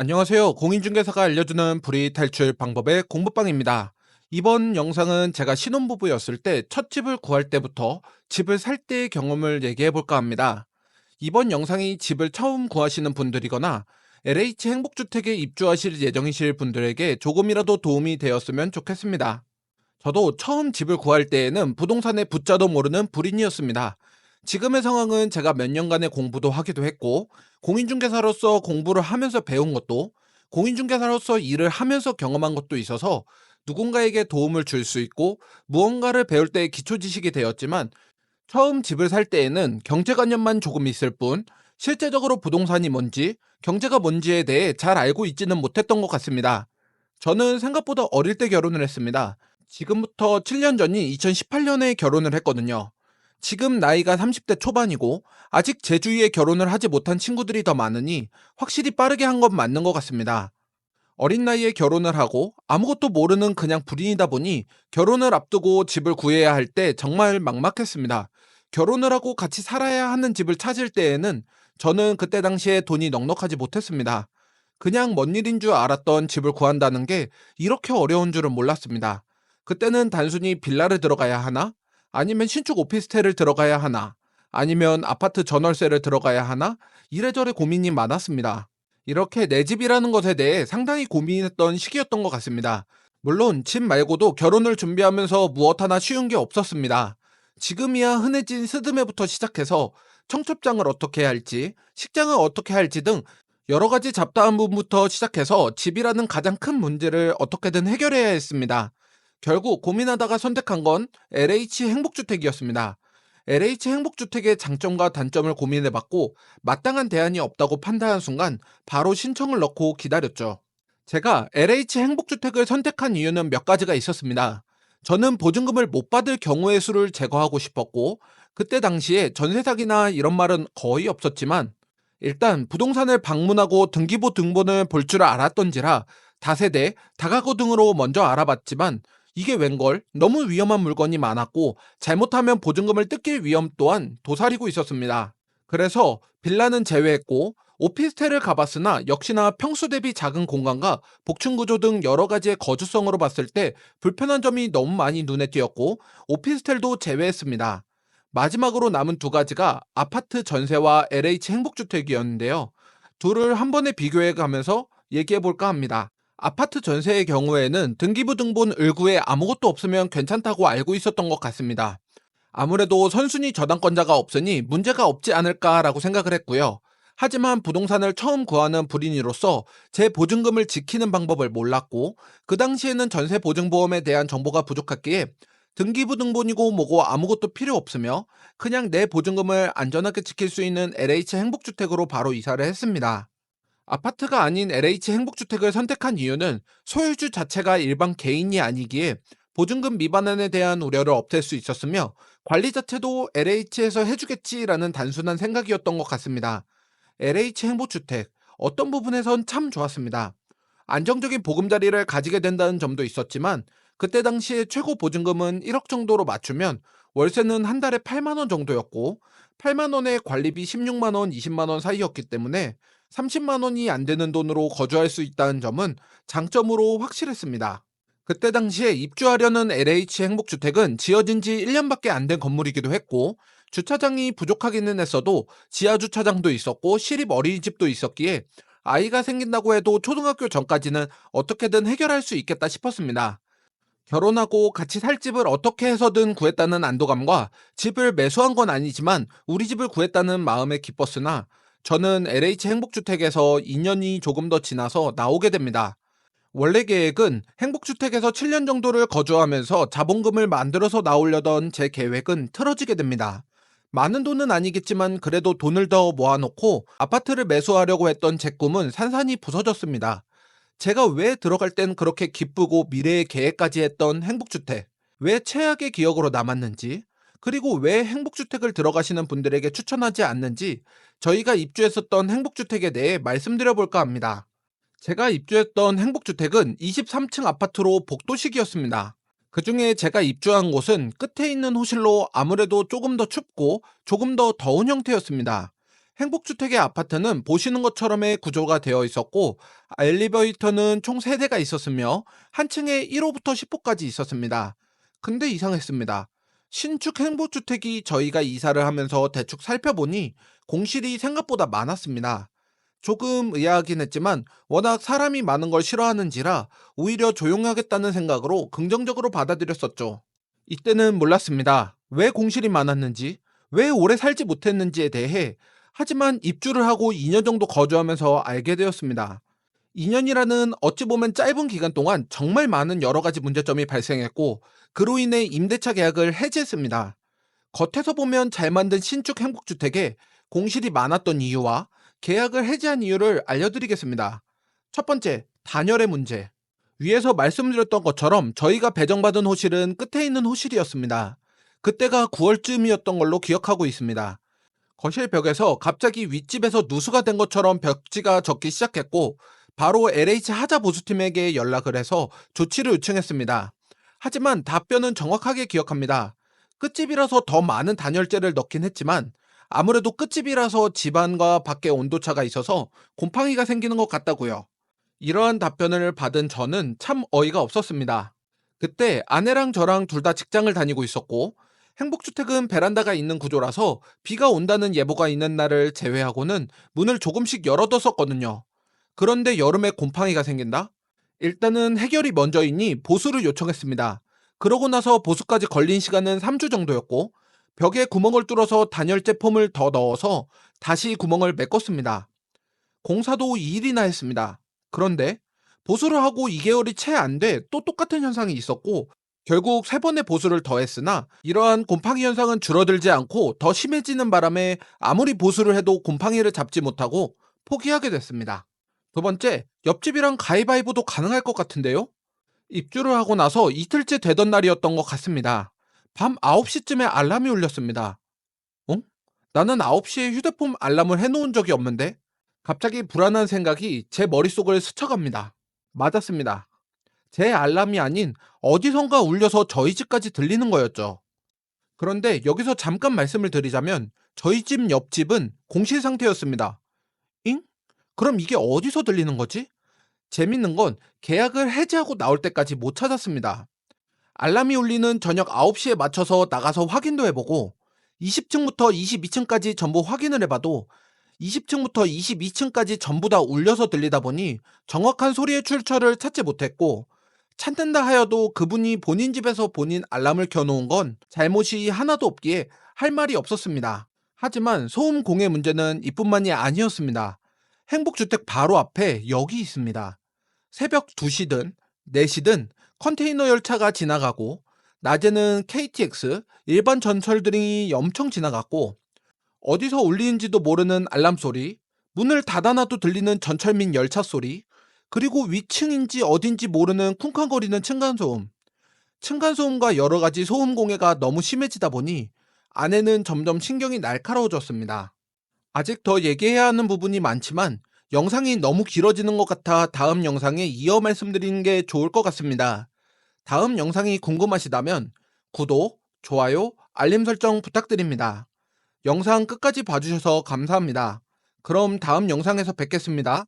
안녕하세요. 공인중개사가 알려주는 불이익 탈출 방법의 공부방입니다. 이번 영상은 제가 신혼부부였을 때 첫 집을 구할 때부터 집을 살 때의 경험을 얘기해 볼까 합니다. 이번 영상이 집을 처음 구하시는 분들이거나 LH 행복주택에 입주하실 예정이실 분들에게 조금이라도 도움이 되었으면 좋겠습니다. 저도 처음 집을 구할 때에는 부동산의 붙자도 모르는 불인이었습니다. 지금의 상황은 제가 몇 년간의 공부도 하기도 했고, 공인중개사로서 공부를 하면서 배운 것도, 공인중개사로서 일을 하면서 경험한 것도 있어서 누군가에게 도움을 줄 수 있고, 무언가를 배울 때의 기초 지식이 되었지만, 처음 집을 살 때에는 경제관념만 조금 있을 뿐, 실제적으로 부동산이 뭔지, 경제가 뭔지에 대해 잘 알고 있지는 못했던 것 같습니다. 저는 생각보다 어릴 때 결혼을 했습니다. 지금부터 7년 전인 2018년에 결혼을 했거든요. 지금 나이가 30대 초반이고 아직 제 주위에 결혼을 하지 못한 친구들이 더 많으니 확실히 빠르게 한 건 맞는 것 같습니다. 어린 나이에 결혼을 하고 아무것도 모르는 그냥 불인이다 보니 결혼을 앞두고 집을 구해야 할 때 정말 막막했습니다. 결혼을 하고 같이 살아야 하는 집을 찾을 때에는 저는 그때 당시에 돈이 넉넉하지 못했습니다. 그냥 먼 일인 줄 알았던 집을 구한다는 게 이렇게 어려운 줄은 몰랐습니다. 그때는 단순히 빌라를 들어가야 하나? 아니면 신축 오피스텔을 들어가야 하나? 아니면 아파트 전월세를 들어가야 하나? 이래저래 고민이 많았습니다. 이렇게 내 집이라는 것에 대해 상당히 고민했던 시기였던 것 같습니다. 물론 집 말고도 결혼을 준비하면서 무엇 하나 쉬운 게 없었습니다. 지금이야 흔해진 스드메부터 시작해서 청첩장을 어떻게 해야 할지, 식장을 어떻게 할지 등 여러 가지 잡다한 부분부터 시작해서 집이라는 가장 큰 문제를 어떻게든 해결해야 했습니다. 결국 고민하다가 선택한 건 LH 행복주택이었습니다. LH 행복주택의 장점과 단점을 고민해봤고 마땅한 대안이 없다고 판단한 순간 바로 신청을 넣고 기다렸죠. 제가 LH 행복주택을 선택한 이유는 몇 가지가 있었습니다. 저는 보증금을 못 받을 경우의 수를 제거하고 싶었고, 그때 당시에 전세 사기나 이런 말은 거의 없었지만, 일단 부동산을 방문하고 등기부 등본을 볼 줄 알았던지라 다세대, 다가구 등으로 먼저 알아봤지만, 이게 웬걸 너무 위험한 물건이 많았고 잘못하면 보증금을 뜯길 위험 또한 도사리고 있었습니다. 그래서 빌라는 제외했고 오피스텔을 가봤으나 역시나 평수 대비 작은 공간과 복층 구조 등 여러 가지의 거주성으로 봤을 때 불편한 점이 너무 많이 눈에 띄었고 오피스텔도 제외했습니다. 마지막으로 남은 두 가지가 아파트 전세와 LH 행복주택이었는데요. 둘을 한 번에 비교해 가면서 얘기해 볼까 합니다. 아파트 전세의 경우에는 등기부 등본 을구에 아무것도 없으면 괜찮다고 알고 있었던 것 같습니다. 아무래도 선순위 저당권자가 없으니 문제가 없지 않을까라고 생각을 했고요. 하지만 부동산을 처음 구하는 불인이로서 제 보증금을 지키는 방법을 몰랐고 그 당시에는 전세 보증보험에 대한 정보가 부족했기에 등기부 등본이고 뭐고 아무것도 필요 없으며 그냥 내 보증금을 안전하게 지킬 수 있는 LH 행복주택으로 바로 이사를 했습니다. 아파트가 아닌 LH 행복주택을 선택한 이유는 소유주 자체가 일반 개인이 아니기에 보증금 미반환에 대한 우려를 없앨 수 있었으며 관리 자체도 LH에서 해주겠지라는 단순한 생각이었던 것 같습니다. LH 행복주택, 어떤 부분에선 참 좋았습니다. 안정적인 보금자리를 가지게 된다는 점도 있었지만 그때 당시에 최고 보증금은 1억 정도로 맞추면 월세는 한 달에 8만 원 정도였고 8만 원에 관리비 16만 원, 20만 원 사이였기 때문에 30만 원이 안 되는 돈으로 거주할 수 있다는 점은 장점으로 확실했습니다. 그때 당시에 입주하려는 LH 행복주택은 지어진 지 1년밖에 안 된 건물이기도 했고 주차장이 부족하기는 했어도 지하 주차장도 있었고 시립 어린이집도 있었기에 아이가 생긴다고 해도 초등학교 전까지는 어떻게든 해결할 수 있겠다 싶었습니다. 결혼하고 같이 살 집을 어떻게 해서든 구했다는 안도감과 집을 매수한 건 아니지만 우리 집을 구했다는 마음에 기뻤으나 저는 LH 행복주택에서 2년이 조금 더 지나서 나오게 됩니다. 원래 계획은 행복주택에서 7년 정도를 거주하면서 자본금을 만들어서 나오려던 제 계획은 틀어지게 됩니다. 많은 돈은 아니겠지만 그래도 돈을 더 모아놓고 아파트를 매수하려고 했던 제 꿈은 산산이 부서졌습니다. 제가 왜 들어갈 땐 그렇게 기쁘고 미래의 계획까지 했던 행복주택, 왜 최악의 기억으로 남았는지, 그리고 왜 행복주택을 들어가시는 분들에게 추천하지 않는지 저희가 입주했었던 행복주택에 대해 말씀드려 볼까 합니다. 제가 입주했던 행복주택은 23층 아파트로 복도식이었습니다. 그 중에 제가 입주한 곳은 끝에 있는 호실로 아무래도 조금 더 춥고 조금 더 더운 형태였습니다. 행복주택의 아파트는 보시는 것처럼의 구조가 되어 있었고, 엘리베이터는 총 3대가 있었으며 한 층에 1호부터 10호까지 있었습니다. 근데 이상했습니다. 신축 행복주택이 저희가 이사를 하면서 대충 살펴보니 공실이 생각보다 많았습니다. 조금 의아하긴 했지만 워낙 사람이 많은 걸 싫어하는지라 오히려 조용하겠다는 생각으로 긍정적으로 받아들였었죠. 이때는 몰랐습니다. 왜 공실이 많았는지, 왜 오래 살지 못했는지에 대해. 하지만 입주를 하고 2년 정도 거주하면서 알게 되었습니다. 2년이라는 어찌 보면 짧은 기간 동안 정말 많은 여러 가지 문제점이 발생했고, 그로 인해 임대차 계약을 해지했습니다. 겉에서 보면 잘 만든 신축 행복주택에 공실이 많았던 이유와 계약을 해지한 이유를 알려드리겠습니다. 첫 번째, 단열의 문제. 위에서 말씀드렸던 것처럼 저희가 배정받은 호실은 끝에 있는 호실이었습니다. 그때가 9월쯤이었던 걸로 기억하고 있습니다. 거실 벽에서 갑자기 윗집에서 누수가 된 것처럼 벽지가 젖기 시작했고, 바로 LH 하자 보수팀에게 연락을 해서 조치를 요청했습니다. 하지만 답변은 정확하게 기억합니다. 끝집이라서 더 많은 단열재를 넣긴 했지만 아무래도 끝집이라서 집안과 밖의 온도차가 있어서 곰팡이가 생기는 것 같다고요. 이러한 답변을 받은 저는 참 어이가 없었습니다. 그때 아내랑 저랑 둘 다 직장을 다니고 있었고, 행복주택은 베란다가 있는 구조라서 비가 온다는 예보가 있는 날을 제외하고는 문을 조금씩 열어뒀었거든요. 그런데 여름에 곰팡이가 생긴다? 일단은 해결이 먼저이니 보수를 요청했습니다. 그러고 나서 보수까지 걸린 시간은 3주 정도였고, 벽에 구멍을 뚫어서 단열재 폼을 더 넣어서 다시 구멍을 메꿨습니다. 공사도 2일이나 했습니다. 그런데 보수를 하고 2개월이 채 안 돼 또 똑같은 현상이 있었고, 결국 3번의 보수를 더했으나 이러한 곰팡이 현상은 줄어들지 않고 더 심해지는 바람에 아무리 보수를 해도 곰팡이를 잡지 못하고 포기하게 됐습니다. 두 번째, 옆집이랑 가위바위보도 가능할 것 같은데요? 입주를 하고 나서 이틀째 되던 날이었던 것 같습니다. 밤 9시쯤에 알람이 울렸습니다. 어? 나는 9시에 휴대폰 알람을 해놓은 적이 없는데? 갑자기 불안한 생각이 제 머릿속을 스쳐갑니다. 맞았습니다. 제 알람이 아닌 어디선가 울려서 저희 집까지 들리는 거였죠. 그런데 여기서 잠깐 말씀을 드리자면 저희 집 옆집은 공실 상태였습니다. 잉? 그럼 이게 어디서 들리는 거지? 재밌는 건 계약을 해지하고 나올 때까지 못 찾았습니다. 알람이 울리는 저녁 9시에 맞춰서 나가서 확인도 해보고 20층부터 22층까지 전부 확인을 해봐도 20층부터 22층까지 전부 다 울려서 들리다 보니 정확한 소리의 출처를 찾지 못했고, 찾는다 하여도 그분이 본인 집에서 본인 알람을 켜놓은 건 잘못이 하나도 없기에 할 말이 없었습니다. 하지만 소음 공해 문제는 이뿐만이 아니었습니다. 행복주택 바로 앞에 역이 있습니다. 새벽 2시든 4시든 컨테이너 열차가 지나가고, 낮에는 KTX, 일반 전철들이 엄청 지나갔고, 어디서 울리는지도 모르는 알람 소리, 문을 닫아놔도 들리는 전철 및 열차 소리, 그리고 위층인지 어딘지 모르는 쿵쾅거리는 층간소음. 층간소음과 여러 가지 소음 공해가 너무 심해지다 보니 아내는 점점 신경이 날카로워졌습니다. 아직 더 얘기해야 하는 부분이 많지만 영상이 너무 길어지는 것 같아 다음 영상에 이어 말씀드리는 게 좋을 것 같습니다. 다음 영상이 궁금하시다면 구독, 좋아요, 알림 설정 부탁드립니다. 영상 끝까지 봐주셔서 감사합니다. 그럼 다음 영상에서 뵙겠습니다.